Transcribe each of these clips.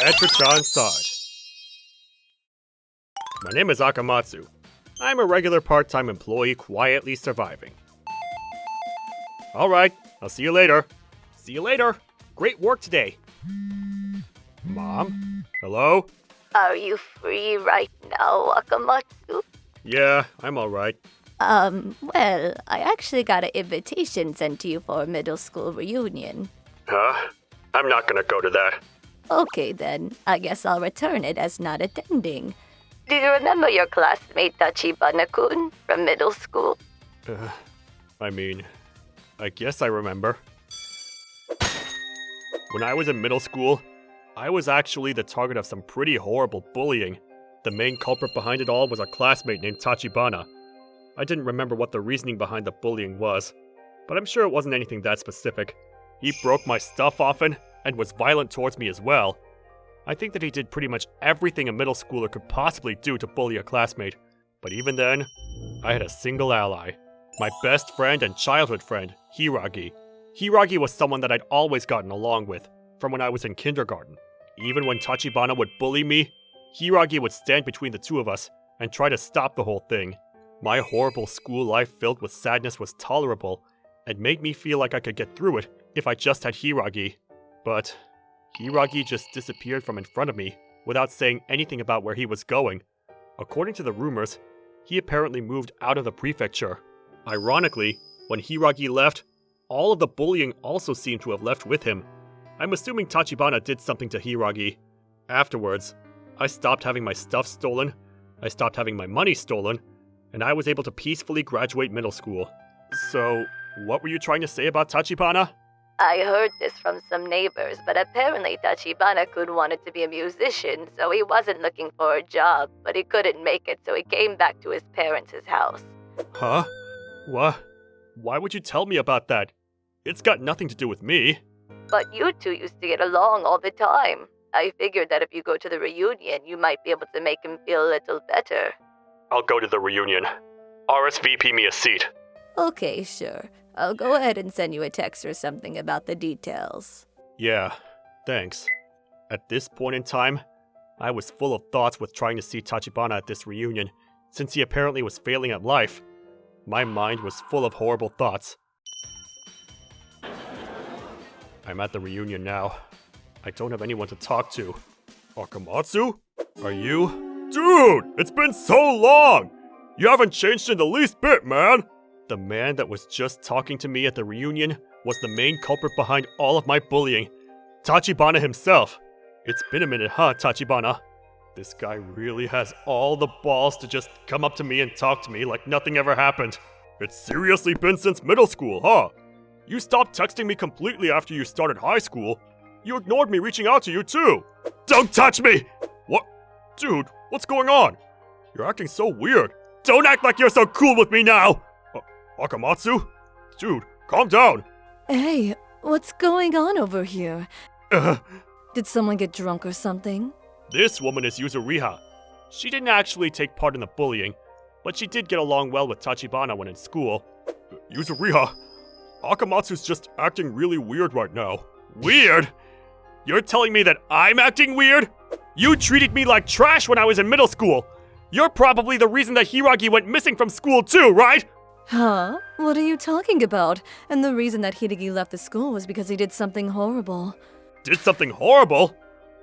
Etra side. My name is Akamatsu. I'm a regular part-time employee quietly surviving. Alright, I'll see you later. See you later. Great work today. Mom? Hello? Are you free right now, Akamatsu? Yeah, I'm alright. Well, I actually got an invitation sent to you for a middle school reunion. Huh? I'm not gonna go to that. Okay then, I guess I'll return it as not attending. Do you remember your classmate Tachibana-kun from middle school? I guess I remember. When I was in middle school, I was actually the target of some pretty horrible bullying. The main culprit behind it all was a classmate named Tachibana. I didn't remember what the reasoning behind the bullying was, but I'm sure it wasn't anything that specific. He broke my stuff often, and was violent towards me as well. I think that he did pretty much everything a middle schooler could possibly do to bully a classmate. But even then, I had a single ally. My best friend and childhood friend, Hiragi. Hiragi was someone that I'd always gotten along with, from when I was in kindergarten. Even when Tachibana would bully me, Hiragi would stand between the two of us and try to stop the whole thing. My horrible school life filled with sadness was tolerable, and made me feel like I could get through it if I just had Hiragi. But Hiragi just disappeared from in front of me without saying anything about where he was going. According to the rumors, he apparently moved out of the prefecture. Ironically, when Hiragi left, all of the bullying also seemed to have left with him. I'm assuming Tachibana did something to Hiragi. Afterwards, I stopped having my stuff stolen, I stopped having my money stolen, and I was able to peacefully graduate middle school. So, what were you trying to say about Tachibana? I heard this from some neighbors, but apparently Tachibana-kun wanted to be a musician, so he wasn't looking for a job, but he couldn't make it, so he came back to his parents' house. Huh? What? Why would you tell me about that? It's got nothing to do with me. But you two used to get along all the time. I figured that if you go to the reunion, you might be able to make him feel a little better. I'll go to the reunion. RSVP me a seat. Okay, sure. I'll go ahead and send you a text or something about the details. Yeah, thanks. At this point in time, I was full of thoughts with trying to see Tachibana at this reunion, since he apparently was failing at life. My mind was full of horrible thoughts. I'm at the reunion now. I don't have anyone to talk to. Akamatsu? Are you? Dude, it's been so long! You haven't changed in the least bit, man! The man that was just talking to me at the reunion was the main culprit behind all of my bullying. Tachibana himself. It's been a minute, huh, Tachibana? This guy really has all the balls to just come up to me and talk to me like nothing ever happened. It's seriously been since middle school, huh? You stopped texting me completely after you started high school. You ignored me reaching out to you too. Don't touch me! What? Dude, what's going on? You're acting so weird. Don't act like you're so cool with me now! Akamatsu? Dude, calm down! Hey, what's going on over here? Did someone get drunk or something? This woman is Yuzuriha. She didn't actually take part in the bullying, but she did get along well with Tachibana when in school. Yuzuriha, Akamatsu's just acting really weird right now. Weird? You're telling me that I'm acting weird? You treated me like trash when I was in middle school. You're probably the reason that Hiragi went missing from school too, right? Huh? What are you talking about? And the reason that Hideki left the school was because he did something horrible. Did something horrible?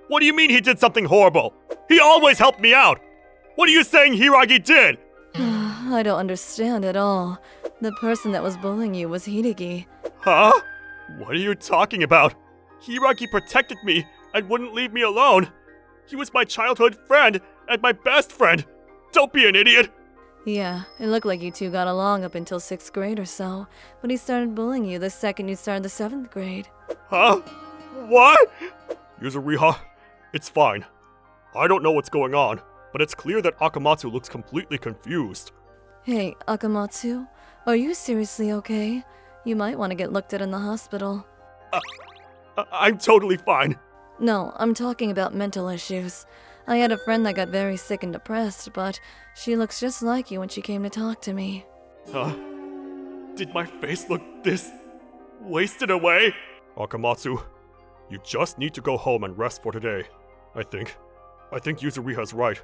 What do you mean he did something horrible? He always helped me out! What are you saying Hiragi did? I don't understand at all. The person that was bullying you was Hideki. Huh? What are you talking about? Hiragi protected me and wouldn't leave me alone. He was my childhood friend and my best friend. Don't be an idiot! Yeah, it looked like you two got along up until 6th grade or so, but he started bullying you the second you started the 7th grade. Huh? What? Yuzuriha, it's fine. I don't know what's going on, but it's clear that Akamatsu looks completely confused. Hey, Akamatsu, are you seriously okay? You might want to get looked at in the hospital. I'm totally fine. No, I'm talking about mental issues. I had a friend that got very sick and depressed, but she looks just like you when she came to talk to me. Huh? Did my face look this wasted away? Akamatsu, you just need to go home and rest for today. I think Yuzuriha's right.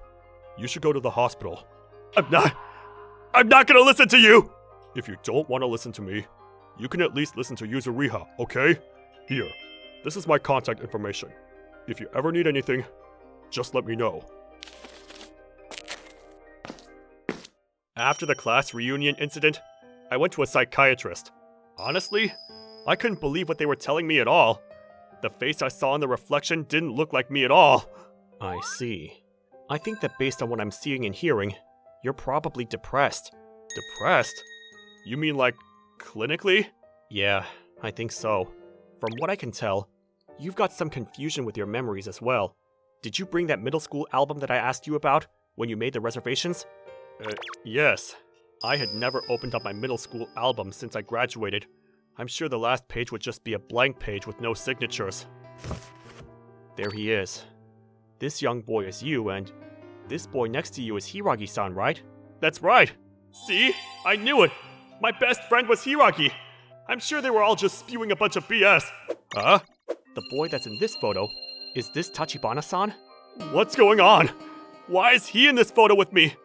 You should go to the hospital. I'm not gonna listen to you! If you don't want to listen to me, you can at least listen to Yuzuriha, okay? Here, this is my contact information. If you ever need anything, just let me know. After the class reunion incident, I went to a psychiatrist. Honestly, I couldn't believe what they were telling me at all. The face I saw in the reflection didn't look like me at all. I see. I think that based on what I'm seeing and hearing, you're probably depressed. Depressed? You mean like, clinically? Yeah, I think so. From what I can tell, you've got some confusion with your memories as well. Did you bring that middle school album that I asked you about when you made the reservations? Yes. I had never opened up my middle school album since I graduated. I'm sure the last page would just be a blank page with no signatures. There he is. This young boy is you, and this boy next to you is Hiragi-san, right? That's right! See? I knew it! My best friend was Hiragi! I'm sure they were all just spewing a bunch of BS. Huh? The boy that's in this photo, is this Tachibana-san? What's going on? Why is he in this photo with me?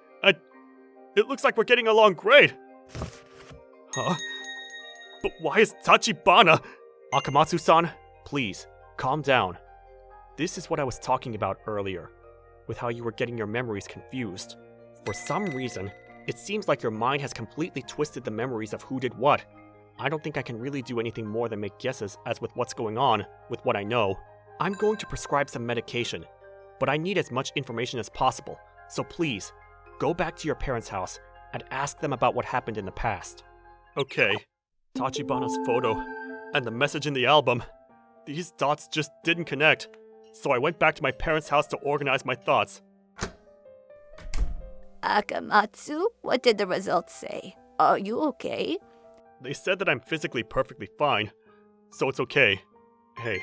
It looks like we're getting along great. Huh? But why is Tachibana? Akamatsu-san, please, calm down. This is what I was talking about earlier, with how you were getting your memories confused. For some reason, it seems like your mind has completely twisted the memories of who did what. I don't think I can really do anything more than make guesses as with what's going on, with what I know. I'm going to prescribe some medication, but I need as much information as possible, so please, go back to your parents' house and ask them about what happened in the past. Okay. Tachibana's photo and the message in the album. These dots just didn't connect, so I went back to my parents' house to organize my thoughts. Akamatsu, what did the results say? Are you okay? They said that I'm physically perfectly fine, so it's okay. Hey,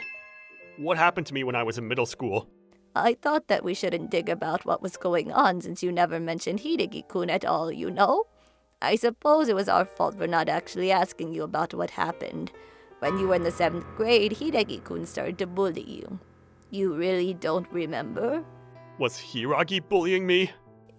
what happened to me when I was in middle school? I thought that we shouldn't dig about what was going on since you never mentioned Hideki-kun at all, you know? I suppose it was our fault for not actually asking you about what happened. When you were in the 7th grade, Hideki-kun started to bully you. You really don't remember? Was Hiragi bullying me?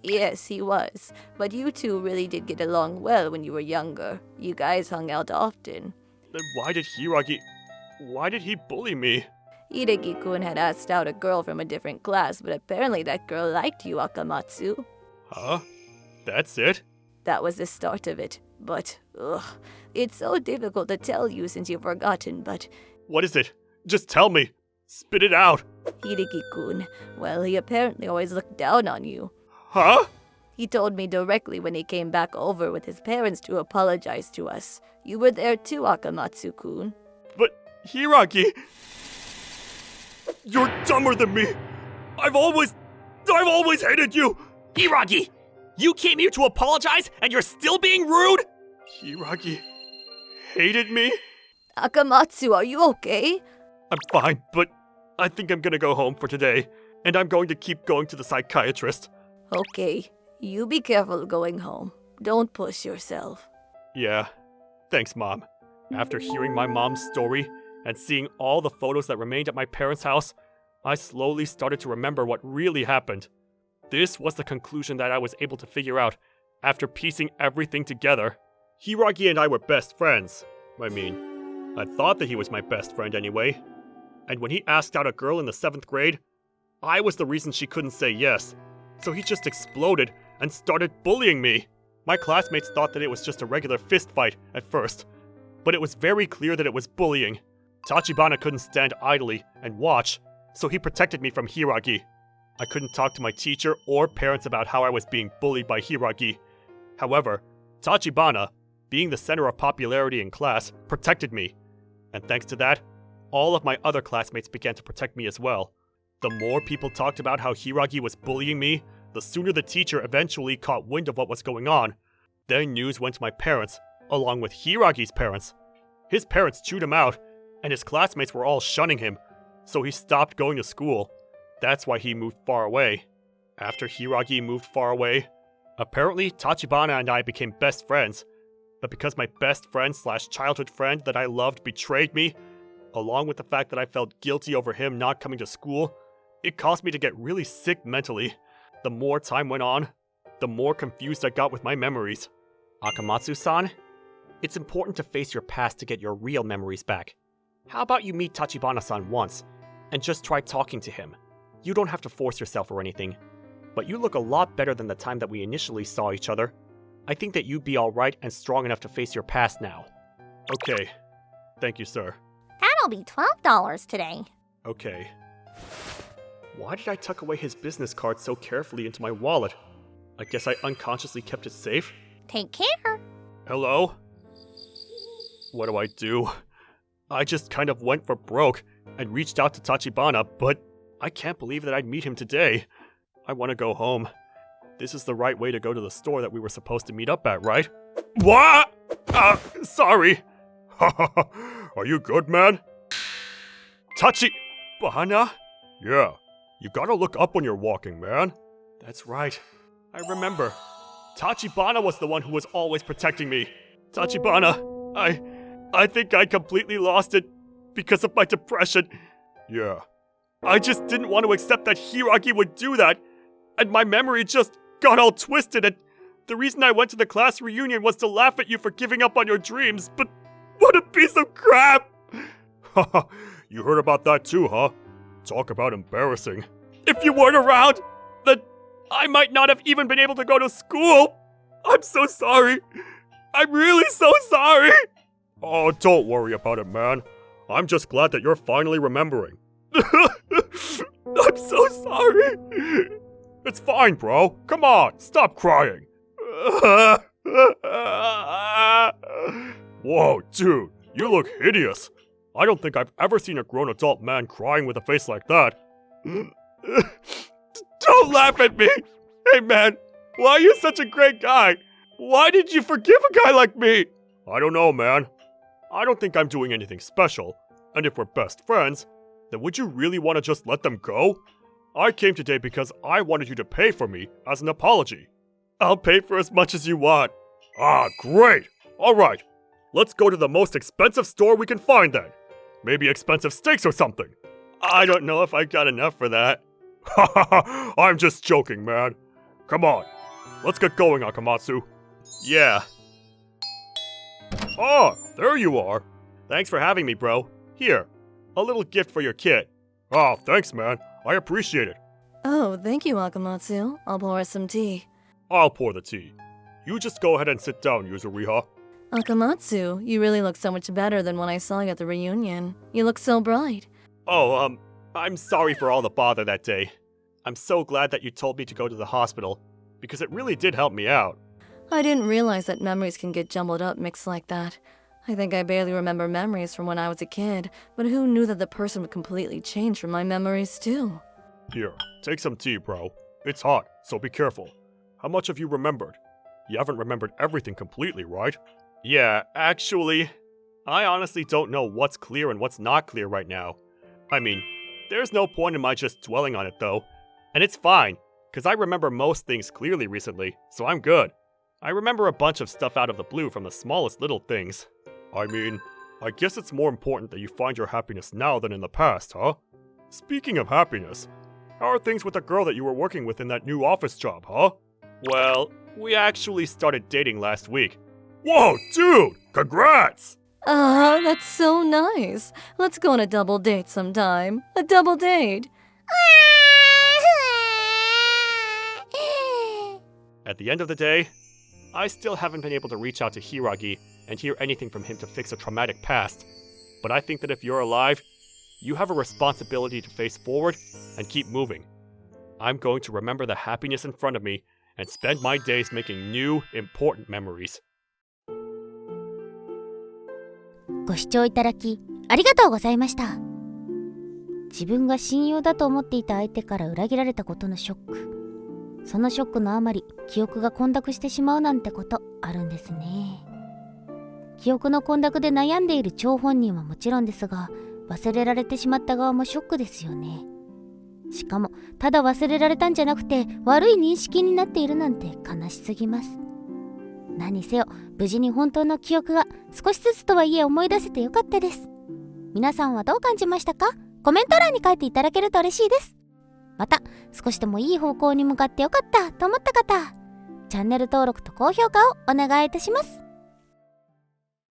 Yes, he was. But you two really did get along well when you were younger. You guys hung out often. Then why did he bully me? Hideki-kun had asked out a girl from a different class, but apparently that girl liked you, Akamatsu. Huh? That's it? That was the start of it. But, it's so difficult to tell you since you've forgotten, but... What is it? Just tell me. Spit it out. Hideki-kun, well, he apparently always looked down on you. Huh? He told me directly when he came back over with his parents to apologize to us. You were there too, Akamatsu-kun. But, Hiragi... You're dumber than me! I've always hated you! Hiragi! You came here to apologize and you're still being rude? Hiragi hated me? Akamatsu, are you okay? I'm fine, but I think I'm gonna go home for today, and I'm going to keep going to the psychiatrist. Okay, you be careful going home. Don't push yourself. Yeah, thanks, Mom. After hearing my mom's story and seeing all the photos that remained at my parents' house, I slowly started to remember what really happened. This was the conclusion that I was able to figure out after piecing everything together. Hiragi and I were best friends. I thought that he was my best friend anyway. And when he asked out a girl in the 7th grade, I was the reason she couldn't say yes. So he just exploded and started bullying me. My classmates thought that it was just a regular fist fight at first, but it was very clear that it was bullying. Tachibana couldn't stand idly and watch, so he protected me from Hiragi. I couldn't talk to my teacher or parents about how I was being bullied by Hiragi. However, Tachibana, being the center of popularity in class, protected me. And thanks to that, all of my other classmates began to protect me as well. The more people talked about how Hiragi was bullying me, the sooner the teacher eventually caught wind of what was going on. Then news went to my parents, along with Hiragi's parents. His parents chewed him out, and his classmates were all shunning him, so he stopped going to school. That's why he moved far away. After Hiragi moved far away, apparently Tachibana and I became best friends. But because my best friend / childhood friend that I loved betrayed me, along with the fact that I felt guilty over him not coming to school, It caused me to get really sick mentally. The more time went on, the more confused I got with my memories. Akamatsu-san, it's important to face your past to get your real memories back. How about you meet Tachibana-san once, and just try talking to him? You don't have to force yourself or anything. But you look a lot better than the time that we initially saw each other. I think that you'd be alright and strong enough to face your past now. Okay. Thank you, sir. That'll be $12 today. Okay. Why did I tuck away his business card so carefully into my wallet? I guess I unconsciously kept it safe? Take care. Hello? What do? I just kind of went for broke and reached out to Tachibana, but I can't believe that I'd meet him today. I want to go home. This is the right way to go to the store that we were supposed to meet up at, right? What? Sorry. Are you good, man? Tachibana? Yeah, you gotta look up when you're walking, man. That's right. I remember. Tachibana was the one who was always protecting me. Tachibana, I think I completely lost it because of my depression. Yeah. I just didn't want to accept that Hiragi would do that, and my memory just got all twisted, and the reason I went to the class reunion was to laugh at you for giving up on your dreams, but what a piece of crap! Haha, you heard about that too, huh? Talk about embarrassing. If you weren't around, then I might not have even been able to go to school! I'm so sorry! I'm really so sorry! Oh, don't worry about it, man. I'm just glad that you're finally remembering. I'm so sorry! It's fine, bro. Come on, stop crying. Whoa, dude, you look hideous. I don't think I've ever seen a grown adult man crying with a face like that. Don't laugh at me! Hey man, why are you such a great guy? Why did you forgive a guy like me? I don't know, man. I don't think I'm doing anything special. And if we're best friends, then would you really want to just let them go? I came today because I wanted you to pay for me as an apology. I'll pay for as much as you want. Ah, great! Alright, let's go to the most expensive store we can find then. Maybe expensive steaks or something. I don't know if I got enough for that. Hahaha, I'm just joking, man. Come on, let's get going, Akamatsu. Yeah. Oh, there you are. Thanks for having me, bro. Here, a little gift for your kid. Oh, thanks, man. I appreciate it. Oh, thank you, Akamatsu. I'll pour us some tea. I'll pour the tea. You just go ahead and sit down, Yuzuriha. Akamatsu, you really look so much better than when I saw you at the reunion. You look so bright. Oh, I'm sorry for all the bother that day. I'm so glad that you told me to go to the hospital, because it really did help me out. I didn't realize that memories can get jumbled up mixed like that. I think I barely remember memories from when I was a kid, but who knew that the person would completely change from my memories too? Here, take some tea, bro. It's hot, so be careful. How much have you remembered? You haven't remembered everything completely, right? Yeah, actually, I honestly don't know what's clear and what's not clear right now. I mean, there's no point in my just dwelling on it though. And it's fine, because I remember most things clearly recently, so I'm good. I remember a bunch of stuff out of the blue from the smallest little things. I mean, I guess it's more important that you find your happiness now than in the past, huh? Speaking of happiness, how are things with the girl that you were working with in that new office job, huh? Well, we actually started dating last week. Whoa, dude! Congrats! Ah, that's so nice. Let's go on a double date sometime. A double date. At the end of the day, I still haven't been able to reach out to Hiragi and hear anything from him to fix a traumatic past. But I think that if you're alive, you have a responsibility to face forward and keep moving. I'm going to remember the happiness in front of me and spend my days making new, important memories. ご視聴いただきありがとうございました。自分が親友だと思っていた相手から裏切られたことのショック。そのショックのあまり記憶が混濁してしまうなんてことあるんですね。記憶の混濁で悩んでいる張本人はもちろんですが、忘れられてしまった側もショックですよね。しかもただ忘れられたんじゃなくて悪い認識になっているなんて悲しすぎます。何せよ無事に本当の記憶が少しずつとはいえ思い出せてよかったです。皆さんはどう感じましたか？コメント欄に書いていただけると嬉しいです。また少しでもいい方向に向かってよかったと思った方、チャンネル登録と高評価をお願いいたします。